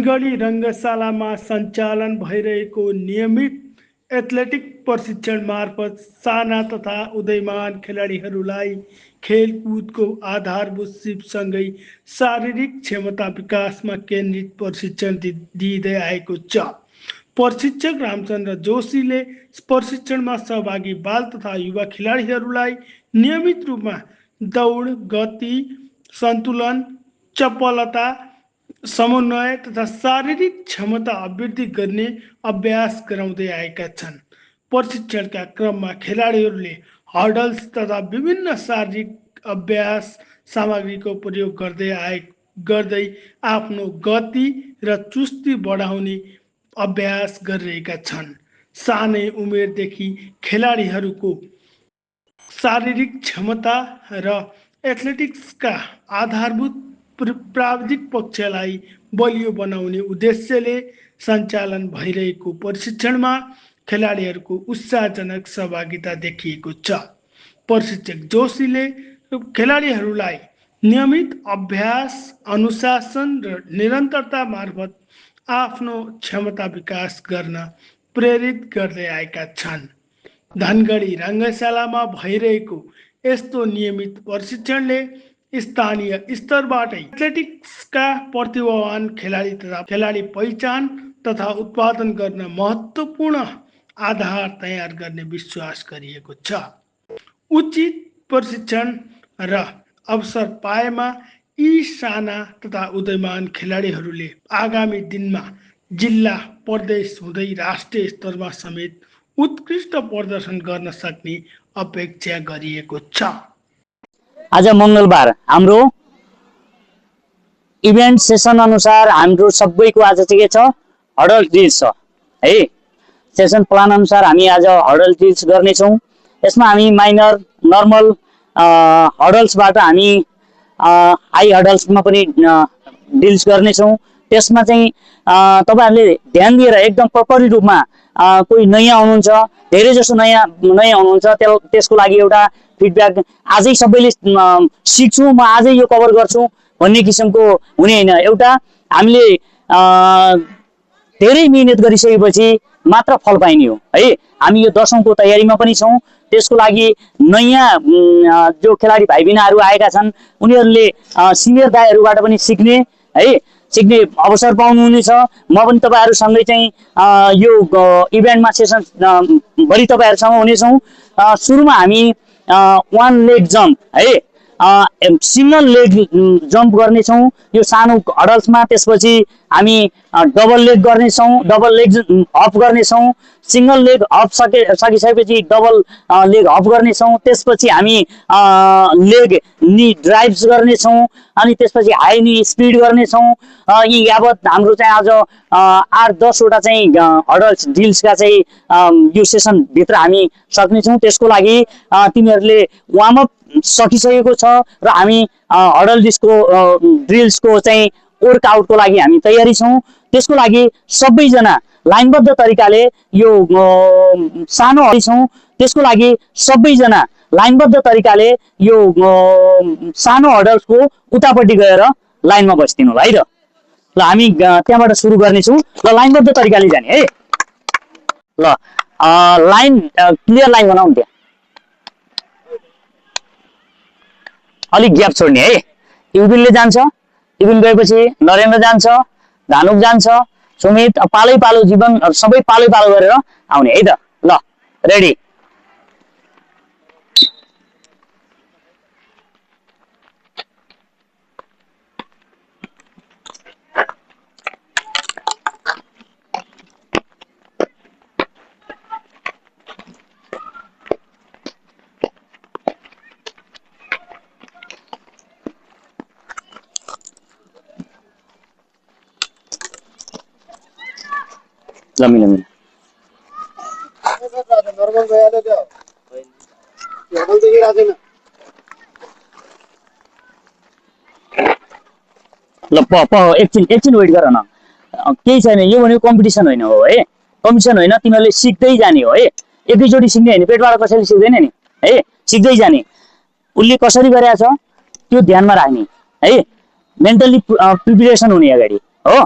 गढी रङ्गशालामा सञ्चालन भइरहेको नियमित एथलेटिक प्रशिक्षण मार्फत साना तथा उदयमान खेलाडीहरूलाई खेलकुदको आधारभूत सिपसँगै शारीरिक क्षमता विकासमा केन्द्रित प्रशिक्षण दिँदै आएको छ। प्रशिक्षक रामचन्द्र जोशीले प्रशिक्षणमा सहभागी बाल तथा युवा खेलाडीहरूलाई नियमित रूपमा दौड, गति, सन्तुलन, चपलता, समन्वय तथा शारीरिक क्षमता अभिवृद्धि गर्ने अभ्यास गराउँदै आएका छन्। प्रशिक्षणका क्रममा खेलाडीहरूले हर्डल्स तथा विभिन्न शारीरिक अभ्यास सामग्रीको प्रयोग गर्दै आफ्नो गति र चुस्ती बढाउने अभ्यास गरिरहेका छन्। सानै उमेरदेखि खेलाडीहरूको शारीरिक क्षमता र एथलेटिक्सका आधारभूत प्राविधिक पक्षलाई बलियो बनाउने उद्देश्यले सञ्चालन भइरहेको प्रशिक्षणमा खेलाडीहरूको उत्साहजनक सहभागिता देखिएको छ। प्रशिक्षक जोशीले खेलाडीहरूलाई नियमित अभ्यास, अनुशासन र निरन्तरता मार्फत आफ्नो क्षमता विकास गर्न प्रेरित गर्दै आएका छन्। धनगढी रङ्गशालामा भइरहेको यस्तो नियमित प्रशिक्षणले स्थानीय स्तरबाटै एथलेटिक्सका प्रतिभावान खेलाडी पहिचान तथा उत्पादन गर्न महत्त्वपूर्ण आधार तयार गर्ने विश्वास गरिएको छ। उचित प्रशिक्षण र अवसर पाएमा यी साना तथा उदयमान खेलाडीहरूले आगामी दिनमा जिल्ला, प्रदेश हुँदै राष्ट्रिय स्तरमा समेत उत्कृष्ट प्रदर्शन गर्न सक्ने अपेक्षा गरिएको छ। आज मंगलबार हाम्रो इभेन्ट सेसन अनुसार हाम्रो सबैको आज चाहिँ के छ, हडल ड्रिल्स छ है। सेसन प्लान अनुसार हामी आज हडल ड्रिल्स गर्नेछौँ। यसमा हामी माइनर, नर्मल हडल्सबाट हामी हाई हडल्समा पनि ड्रिल्स गर्नेछौँ। त्यसमा चाहिँ तपाईहरुले ध्यान दिएर एकदम प्रपरली रूपमा कोही नयाँ हुनुहुन्छ, धेरै जसो नयाँ हुनुहुन्छ, त्यसको लागि एउटा फिडब्याक आजै सबैले सिक्छु, म आजै यो कभर गर्छु भन्ने किसिमको हुने हैन। एउटा हामीले धेरै मेहनत गरिसकेपछि मात्र फल पाइने हो है। हामी यो 10औंको तयारीमा पनि छौं। त्यसको लागि नयाँ जो खेलाडी भाइ बहिनीहरू आएका छन् उनीहरूले सिनियर दाइहरुबाट पनि सिक्ने अवसर पाउनुहुनेछ। म पनि तपाईहरुसँगै चाहिँ यो इभेन्टमा सेसन भरि तपाईहरुसँग हुनेछौँ। सुरुमा हामी 1 लेग जम्प है, सिंगल लेग जम्प गर्नेछौँ यो सानो हडल्समा। त्यसपछि हामी डबल लेग गर्नेछौँ, डबल लेग अप गर्नेछौँ। सिंगल लेग अप सकिसकेपछि डबल लेग अप गर्नेछौँ। त्यसपछि हामी लेग नी ड्राइभ्स गर्नेछौँ अनि त्यसपछि हाई नी स्पिड गर्नेछौँ। यी यावत हाम्रो चाहिँ आज 8-10 वटा चाहिँ हडल्स ड्रिल्सका चाहिँ यो सेसन भित्र हामी सक्नेछौँ। त्यसको लागि तिमीहरूले वार्म अप सकिसकेको छ र हामी हडल ड्रिल्सको चाहिँ वर्कआउटको लागि हामी तयारी छौँ। त्यसको लागि सबैजना लाइनबद्ध तरिकाले यो सानो छौँ। त्यसको लागि सबैजना लाइनबद्ध तरिकाले यो सानो हडल्सको उतापट्टि गएर लाइनमा बसिदिनु है र। ल हामी त्यहाँबाट सुरु गर्नेछौँ। ल लाइनबद्ध तरिकाले जाने है। ल लाइन क्लियर लाइन बनाउनु, त्यहाँ अलिक ग्याप छोड्ने है। युबिनले जान्छ, युबिन गएपछि नरेन्द्र जान्छ, धानुक जान्छ, सुमित, पालै पालो जीवन सबै पालै पालो गरेर आउने है त। ल रेडी। लम्बी लम्बी ल एकछिन वेट गर न। केही छैन, यो भनेको कम्पिटिसन होइन हो है। कम्पिटिसन होइन, तिमीहरूले सिक्दै जाने हो है। एकैचोटि सिक्ने होइन, पेटबाट कसैले सिक्दैन नि है। सिक्दै जाने, उसले कसरी गरेको छ त्यो ध्यानमा राख्ने है। मेन्टली प्रिपरेसन हुने अगाडि हो।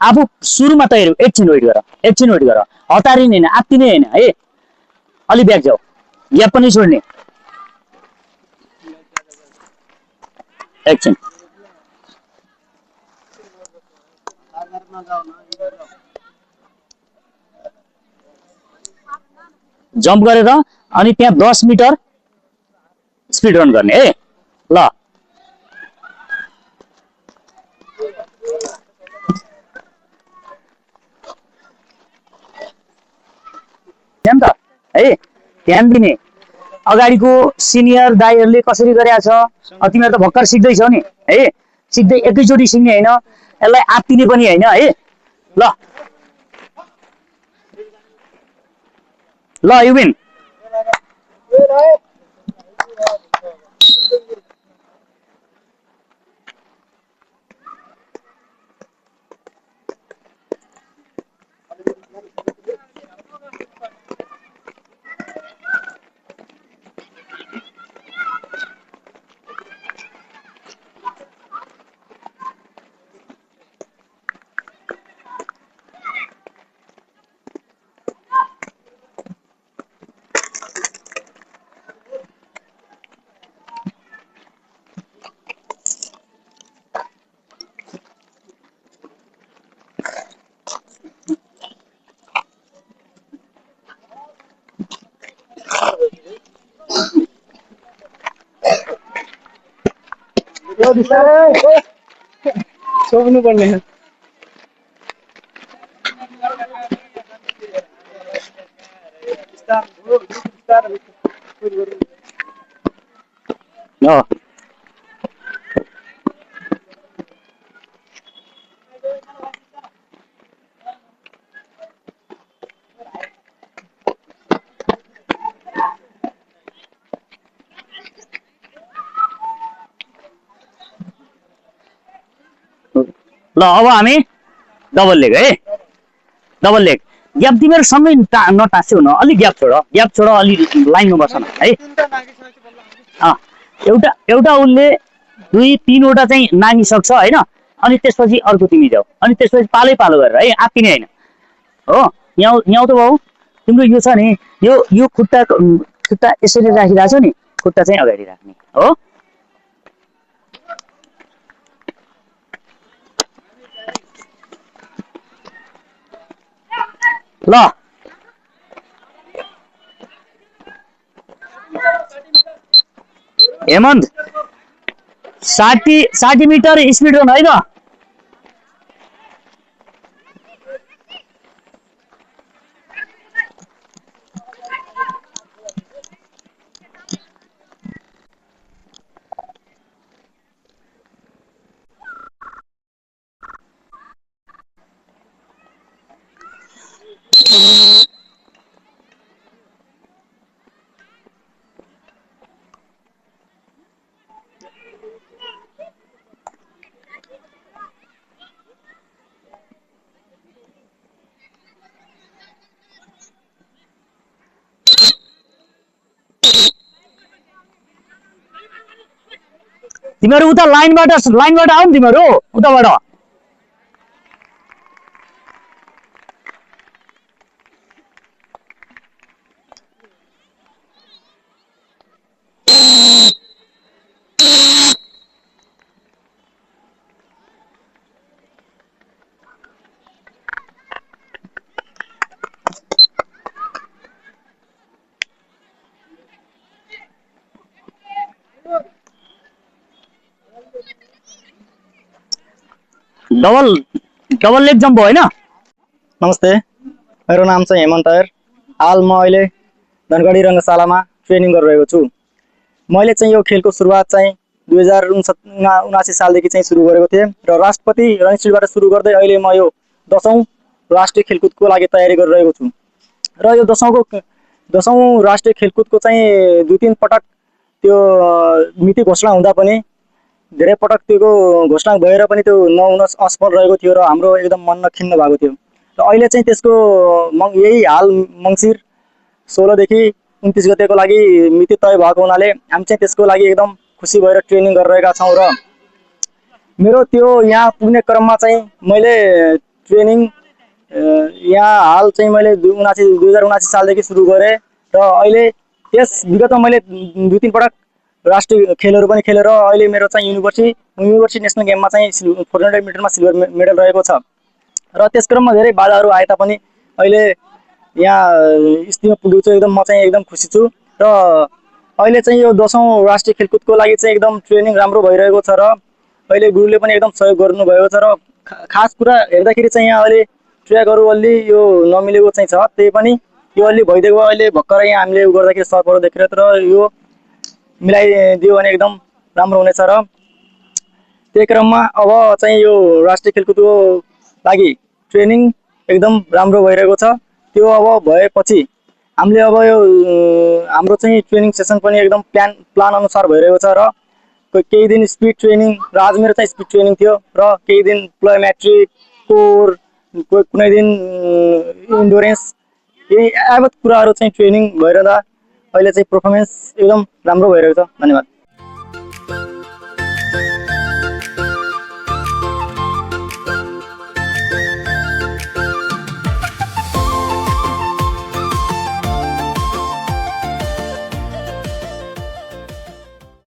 आफू सुरुमा तयारी एकछिन वेट गर हतारिने होइन आत्तिने होइन है अलि ब्याक जाऊ ग्याप पनि छोड्ने एकछिन जम्प गरेर अनि त्यहाँ 10 मिटर स्पिड रन गर्ने है ल ध्यान त है ध्यान दिने अगाडिको सिनियर दाइहरूले कसरी गरेका छ तिमीहरू त भर्खर सिक्दैछौ नि है सिक्दै एकैचोटि सिक्ने होइन यसलाई आत्तिने पनि होइन है ल ल युबिन सोच्नु पर्ने ल ल अब हामी डबल लेग है डबल लेग ग्याप तिमीहरू सँगै नटाँस्यौ न अलिक ग्याप छोड अलि लाइनमा बस न है एउटा एउटा उसले 2-3 वटा चाहिँ नागिसक्छ होइन अनि त्यसपछि अर्को तिमी जाऊ अनि त्यसपछि पालै पालो गरेर है आत्तिने होइन हो यहाँ त बाउ तिम्रो यो छ नि यो खुट्टा यसरी राखिरहेको छ नि खुट्टा चाहिँ अगाडि राख्ने हो ल हेमन्त 60 मिटर स्पिड रन है त तिमीहरू उता लाइनबाट आऊ नि तिमीहरू उताबाट डबल लेग जम्प होइन नमस्ते मेरो नाम चाहिँ हेमन्त आयर हाल म अहिले धनगढी रङ्गशालामा ट्रेनिङ गरिरहेको छु मैले चाहिँ यो खेलको सुरुवात चाहिँ 2079 सालदेखि चाहिँ सुरु गरेको थिएँ र राष्ट्रपति रणनीतिबाट सुरु गर्दै अहिले म यो 10औं राष्ट्रिय खेलकुदको लागि तयारी गरिरहेको छु र यो 10औं राष्ट्रिय खेलकुदको चाहिँ 2-3 पटक त्यो मिति घोषणा हुँदा पनि धेरै पटक त्यो घोषणा भएर पनि त्यो नहुन असफल रहेको थियो र हाम्रो एकदम मन नखिन्न भएको थियो र अहिले चाहिँ त्यसको यही हाल मङ्सिर 16 देखि 29 गतेको लागि मिति तय भएको हुनाले हामी चाहिँ त्यसको लागि एकदम खुसी भएर ट्रेनिङ गरिरहेका छौँ र मेरो त्यो यहाँ पुग्ने क्रममा चाहिँ मैले ट्रेनिङ यहाँ हाल चाहिँ मैले 2079 सालदेखि सुरु गरेँ र अहिले यस विगतमा मैले 2-3 पटक राष्ट्रिय खेलहरू पनि खेलेर अहिले मेरो चाहिँ युनिभर्सिटी नेसनल गेममा चाहिँ 400 मिटरमा सिल्भर मेडल रहेको छ र त्यस क्रममा धेरै बाधाहरू आए तापनि अहिले यहाँ स्थितिमा पुगेको छु। एकदम म चाहिँ एकदम खुसी छु र अहिले चाहिँ यो 10औं राष्ट्रिय खेलकुदको लागि चाहिँ एकदम ट्रेनिङ राम्रो भइरहेको छ र अहिले गुरुले पनि एकदम सहयोग गर्नुभएको छ र खास कुरा हेर्दाखेरि चाहिँ यहाँ अहिले ट्र्याकहरू अलि यो नमिलेको चाहिँ छ, त्यही पनि यो अलि भइदिएको अहिले भर्खरै यहाँ हामीले गर्दाखेरि सर्पहरू देखेर तर यो मिलाइदियो भने एकदम राम्रो हुनेछ र त्यही क्रममा अब चाहिँ यो राष्ट्रिय खेलकुदको लागि ट्रेनिङ एकदम राम्रो भइरहेको छ। त्यो अब भएपछि हामीले अब यो हाम्रो चाहिँ ट्रेनिङ सेसन पनि एकदम प्लान अनुसार भइरहेको छ र केही दिन स्पिड ट्रेनिङ र आज मेरो चाहिँ स्पिड ट्रेनिङ थियो र केही दिन प्लोमेट्रिक कोर कुनै दिन इन्डोरेन्स यही यावत कुराहरू चाहिँ ट्रेनिङ भइरहँदा अहिले चाहिँ पर्फर्मेन्स एकदम राम्रो भइरहेको छ। धन्यवाद।